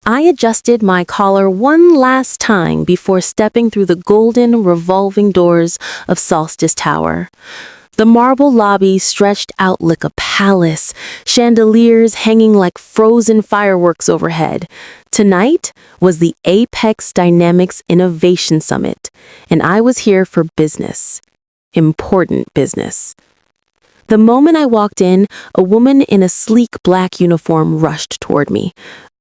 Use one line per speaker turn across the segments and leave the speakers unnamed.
I adjusted my collar one last time before stepping through the golden, revolving doors of Solstice Tower. The marble lobby stretched out like a palace, chandeliers hanging like frozen fireworks overhead. Tonight was the Apex Dynamics Innovation Summit, and I was here for business. Important business. The moment I walked in, a woman in a sleek black uniform rushed toward me.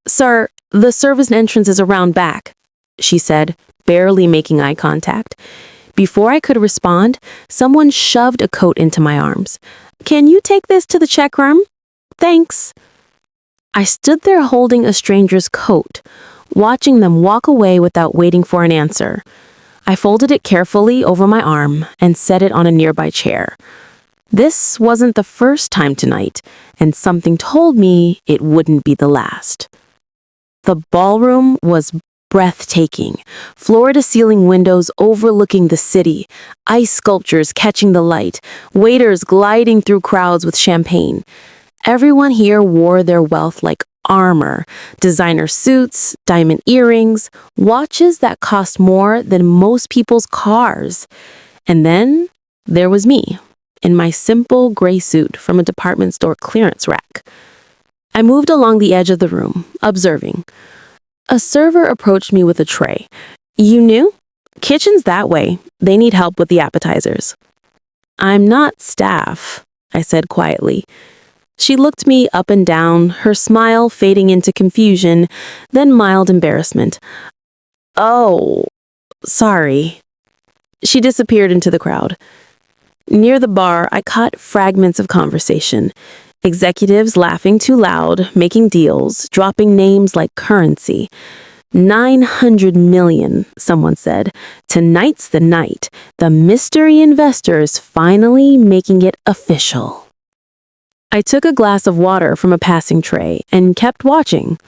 "Sir, the service entrance is around back," she said, barely making eye contact. Before I could respond, someone shoved a coat into my arms. "Can you take this to the check room? Thanks." I stood there holding a stranger's coat, watching them walk away without waiting for an answer. I folded it carefully over my arm and set it on a nearby chair. This wasn't the first time tonight, and something told me it wouldn't be the last. The ballroom was breathtaking, floor-to-ceiling windows overlooking the city, ice sculptures catching the light, waiters gliding through crowds with champagne. Everyone here wore their wealth like armor, designer suits, diamond earrings, watches that cost more than most people's cars. And then there was me, in my simple gray suit from a department store clearance rack. I moved along the edge of the room, observing. A server approached me with a tray. "You new? Kitchen's that way. They need help with the appetizers." "I'm not staff," I said quietly. She looked me up and down, her smile fading into confusion, then mild embarrassment. "Oh, sorry." She disappeared into the crowd. Near the bar, I caught fragments of conversation. Executives laughing too loud, making deals, dropping names like currency. 900 million, someone said. Tonight's the night. The mystery investors finally making it official. I took a glass of water from a passing tray and kept watching.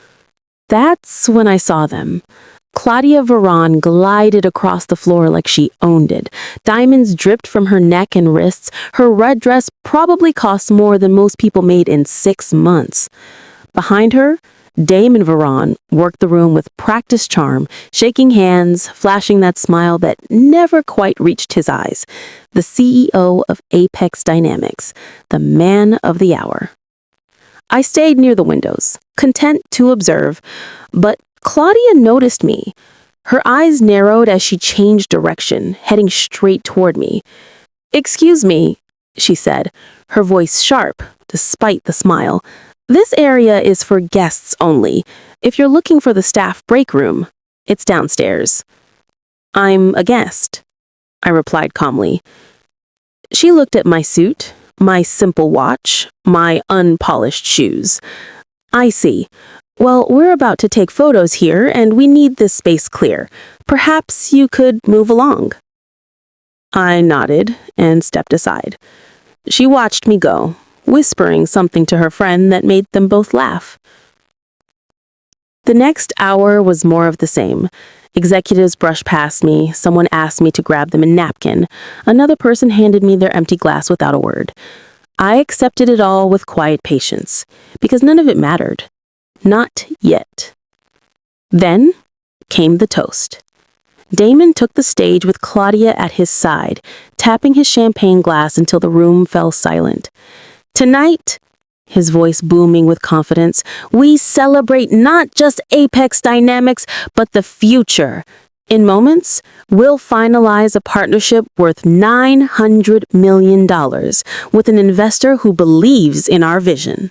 That's when I saw them. Claudia Varron glided across the floor like she owned it. Diamonds dripped from her neck and wrists. Her red dress probably cost more than most people made in 6 months. Behind her, Damon Varron worked the room with practiced charm, shaking hands, flashing that smile that never quite reached his eyes. The CEO of Apex Dynamics, the man of the hour. I stayed near the windows, content to observe, but Claudia noticed me. Her eyes narrowed as she changed direction, heading straight toward me. "Excuse me," she said, her voice sharp, despite the smile. "This area is for guests only. If you're looking for the staff break room, it's downstairs." "I'm a guest," I replied calmly. She looked at my suit, my simple watch, my unpolished shoes. "I see. Well, we're about to take photos here, and we need this space clear. Perhaps you could move along." I nodded and stepped aside. She watched me go, whispering something to her friend that made them both laugh. The next hour was more of the same. Executives brushed past me, someone asked me to grab them a napkin, another person handed me their empty glass without a word. I accepted it all with quiet patience, because none of it mattered. Not yet. Then came the toast. Damon took the stage with Claudia at his side, tapping his champagne glass until the room fell silent. "Tonight," his voice booming with confidence, "we celebrate not just Apex Dynamics, but the future. In moments, we'll finalize a partnership worth $900 million with an investor who believes in our vision."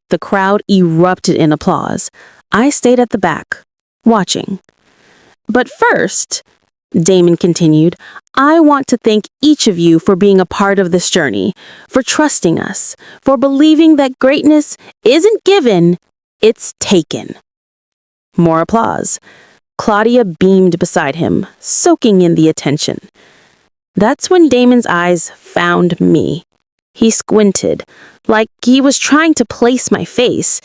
The crowd erupted in applause. I stayed at the back, watching. "But first," Damon continued, "I want to thank each of you for being a part of this journey, for trusting us, for believing that greatness isn't given, it's taken." More applause. Claudia beamed beside him, soaking in the attention. That's when Damon's eyes found me. He squinted, like he was trying to place my face.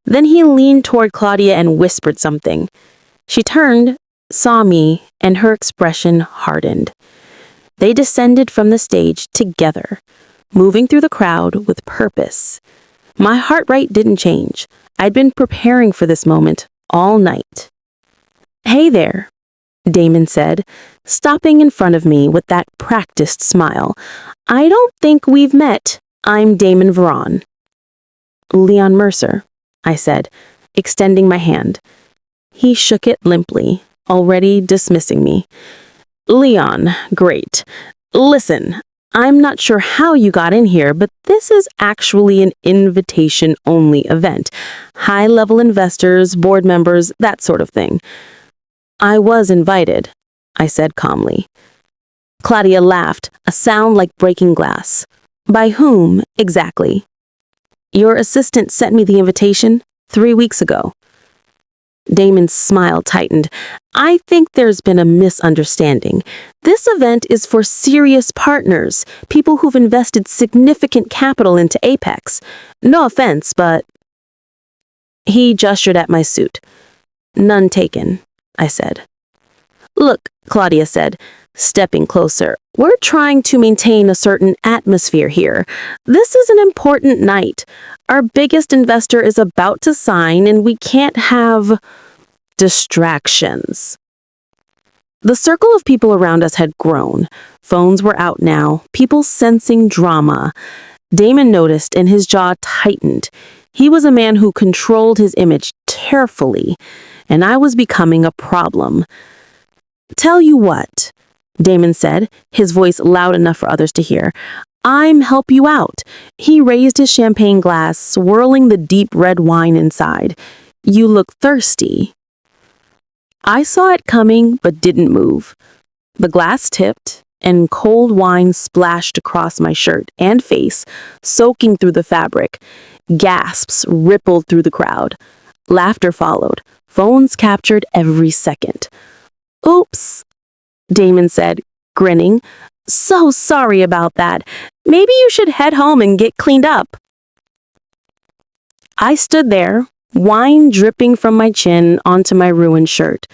Then he leaned toward Claudia and whispered something. She turned, saw me, and her expression hardened. They descended from the stage together, moving through the crowd with purpose. My heart rate didn't change. I'd been preparing for this moment all night. "Hey there," Damon said, stopping in front of me with that practiced smile. "I don't think we've met. I'm Damon Varron." "Leon Mercer," I said, extending my hand. He shook it limply, already dismissing me. "Leon, great. Listen, I'm not sure how you got in here, but this is actually an invitation-only event. High-level investors, board members, that sort of thing." "I was invited," I said calmly. Claudia laughed, a sound like breaking glass. "By whom, exactly?" "Your assistant sent me the invitation 3 weeks ago." Damon's smile tightened. "I think there's been a misunderstanding. This event is for serious partners, people who've invested significant capital into Apex. No offense, but—" He gestured at my suit. "None taken," I said. "Look," Claudia said, stepping closer, "we're trying to maintain a certain atmosphere here. This is an important night. Our biggest investor is about to sign, and we can't have distractions." The circle of people around us had grown. Phones were out now, people sensing drama. Damon noticed, and his jaw tightened. He was a man who controlled his image carefully, and I was becoming a problem. "Tell you what," Damon said, his voice loud enough for others to hear. "I'm help you out." He raised his champagne glass, swirling the deep red wine inside. "You look thirsty." I saw it coming, but didn't move. The glass tipped, and cold wine splashed across my shirt and face, soaking through the fabric. Gasps rippled through the crowd. Laughter followed. Phones captured every second. "Oops," Damon said, grinning. "So sorry about that. Maybe you should head home and get cleaned up." I stood there, wine dripping from my chin onto my ruined shirt.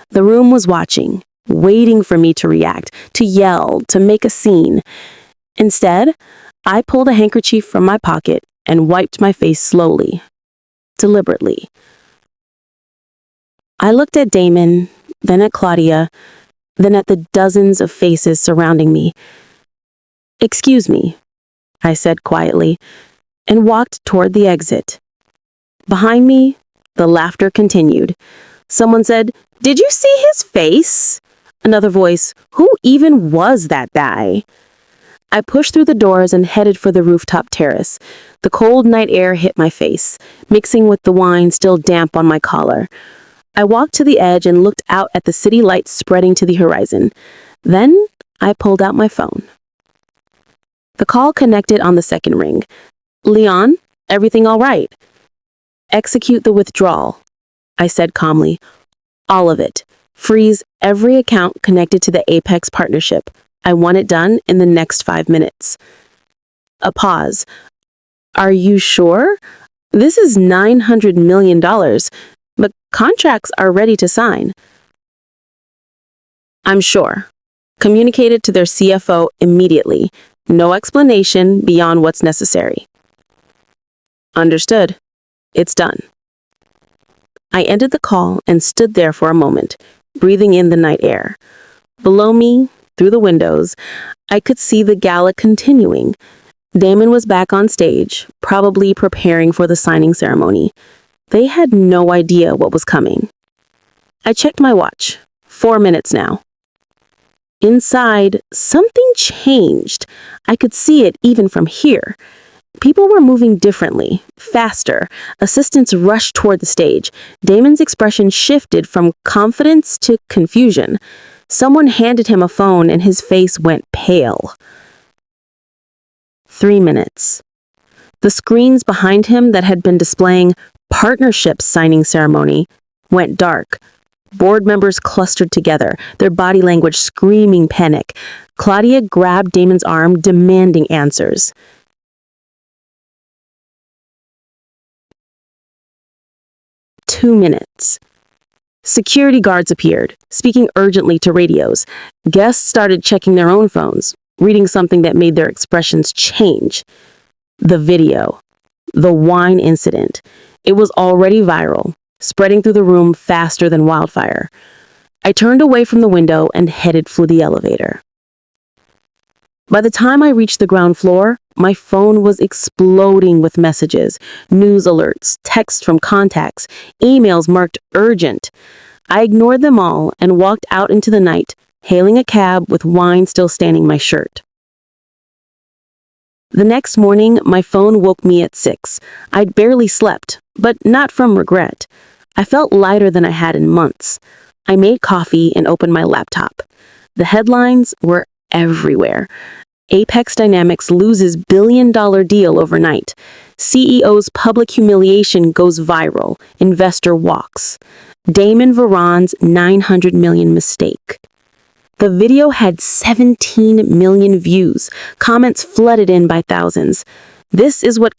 The room was watching, waiting for me to react, to yell, to make a scene. Instead, I pulled a handkerchief from my pocket and wiped my face slowly, deliberately. I looked at Damon, then at Claudia, then at the dozens of faces surrounding me. "Excuse me," I said quietly, and walked toward the exit. Behind me, the laughter continued. Someone said, "Did you see his face?" Another voice, "Who even was that guy?" I pushed through the doors and headed for the rooftop terrace. The cold night air hit my face, mixing with the wine still damp on my collar. I walked to the edge and looked out at the city lights spreading to the horizon. Then I pulled out my phone. The call connected on the second ring. "Leon, everything all right?" "Execute the withdrawal," I said calmly. "All of it. Freeze every account connected to the Apex partnership. I want it done in the next 5 minutes." A pause. "Are you sure? This is $900 million, but contracts are ready to sign." "I'm sure. Communicate it to their CFO immediately. No explanation beyond what's necessary." "Understood. It's done." I ended the call and stood there for a moment, breathing in the night air. Below me, through the windows, I could see the gala continuing. Damon was back on stage, probably preparing for the signing ceremony. They had no idea what was coming. I checked my watch. 4 minutes now. Inside, something changed. I could see it even from here. People were moving differently, faster. Assistants rushed toward the stage. Damon's expression shifted from confidence to confusion. Someone handed him a phone and his face went pale. 3 minutes. The screens behind him that had been displaying partnership signing ceremony went dark. Board members clustered together, their body language screaming panic. Claudia grabbed Damon's arm, demanding answers. 2 minutes. Security guards appeared, speaking urgently to radios. Guests started checking their own phones, reading something that made their expressions change. The video. The wine incident. It was already viral. spreading through the room faster than wildfire. I turned away from the window and headed for the elevator. By the time I reached the ground floor, my phone was exploding with messages, news alerts, texts from contacts, emails marked urgent. I ignored them all and walked out into the night, hailing a cab with wine still staining my shirt. The next morning, my phone woke me at 6. I'd barely slept, but not from regret. I felt lighter than I had in months. I made coffee and opened my laptop. The headlines were everywhere. Apex Dynamics loses billion-dollar deal overnight. CEO's public humiliation goes viral. Investor walks. Damon Varron's $900 million mistake. The video had 17 million views. Comments flooded in by thousands. This is what